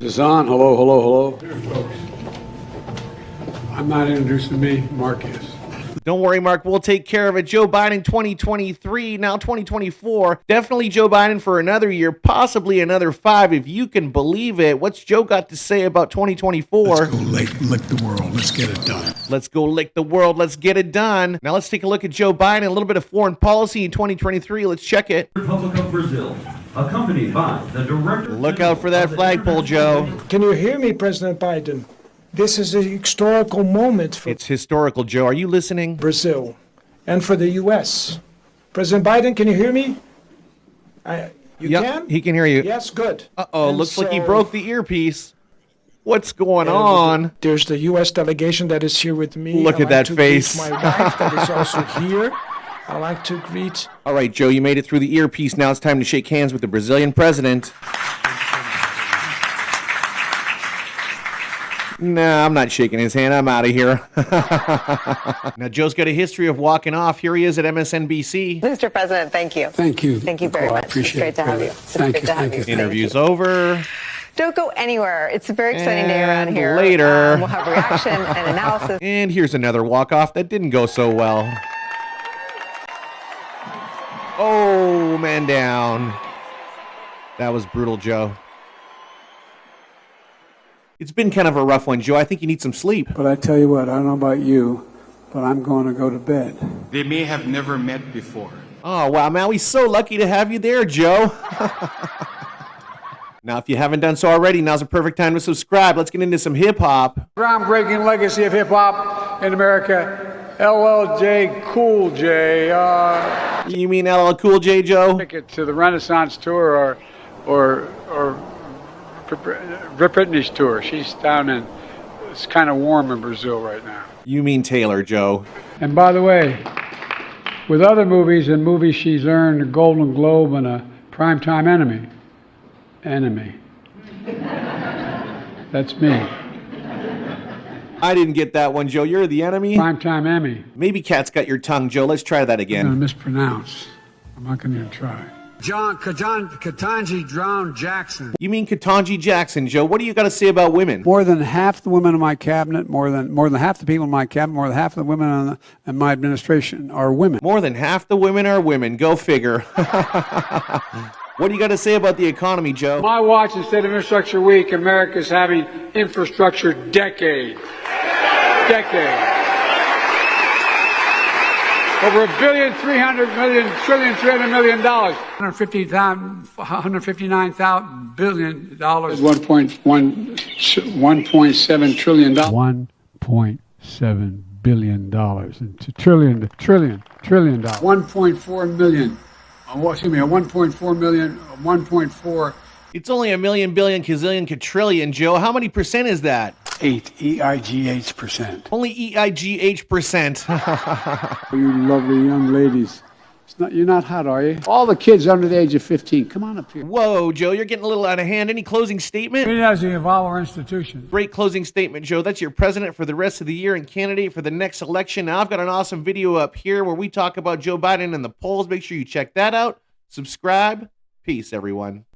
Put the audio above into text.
Is this on? Hello, hello, hello. Here, folks. I'm not introducing me, Mark is. Don't worry, Mark, we'll take care of it. Joe Biden 2023, now 2024. Definitely Joe Biden for another year, possibly another 5, if you can believe it. What's Joe got to say about 2024? Let's go lick the world. Let's get it done. Let's go lick the world. Let's get it done. Now let's take a look at Joe Biden, a little bit of foreign policy in 2023. Let's check it. Republic of Brazil, accompanied by the director. Look out for that flagpole, Joe. Can you hear me, President Biden? This is a historical moment for It's historical, Joe. Are you listening? Brazil and for the U.S. President Biden, can you hear me? You Yep, can? he can hear you. Yes, good. Uh-oh, And looks like he so, broke the earpiece. What's going on? There's the U.S. delegation that is here with me. Look at that face. My wife that is also here. I'd like to greet. All right, Joe, you made it through the earpiece. Now it's time to shake hands with the Brazilian president. Nah, I'm not shaking his hand. I'm out of here. Now, Joe's got a history of walking off. Here he is at MSNBC. Mr. President, thank you. Thank you. Thank you very I much. appreciate It's great to have you. It's Thank great you. to have Thank you. you. Thank Interview's you. over. Don't go anywhere. It's very exciting day around And here. later. We'll have reaction and analysis. And here's another walk-off that didn't go so well. Oh, man down. That was brutal, Joe. It's been kind of a rough one, Joe. I think you need some sleep. But I tell you what, I don't know about you, but I'm going to go to bed. They may have never met before. Oh, wow, man, we're so lucky to have you there, Joe. Now, if you haven't done so already, now's the perfect time to subscribe. Let's get into some hip-hop. Groundbreaking legacy of hip-hop in America, LL Cool J. You mean LL Cool J, Joe? Ticket to the Renaissance tour or Britney's tour. She's down in, it's kind of warm in Brazil right now. You mean Taylor, Joe. And by the way, with other movies and movies she's earned a Golden Globe and a Primetime Emmy. That's me. I didn't get that one, Joe. You're the enemy? Primetime Emmy. Maybe Cat's got your tongue, Joe. Let's try that I'm again. going to mispronounce. I'm not going to try. Ketanji Brown Jackson. You mean Ketanji Jackson, Joe. What do you got to say about women? More than half the women in my cabinet, more than half the people in my cabinet, more than half of the women in my administration are women. More than half the women are women. Go figure. What do you got to say about the economy, Joe? My watch and State of Infrastructure Week, America's having infrastructure decade. Over $1.3 trillion. $159 billion. $1.7 trillion. $1.7 billion. Trillion. $1.4 million. Excuse me, a 1.4 million, 1.4. It's only a million, billion, gazillion, quadrillion, Joe. How many percent is that? 8, EIGH%. Only EIGH%. You lovely young ladies. You're not hot, are you? All the kids under the age of 15, come on up here. Whoa, Joe, you're getting a little out of hand. Any closing statement? It has to involve our institutions. Great closing statement, Joe. That's your president for the rest of the year and candidate for the next election. Now, I've got an awesome video up here where we talk about Joe Biden and the polls. Make sure you check that out. Subscribe. Peace, everyone.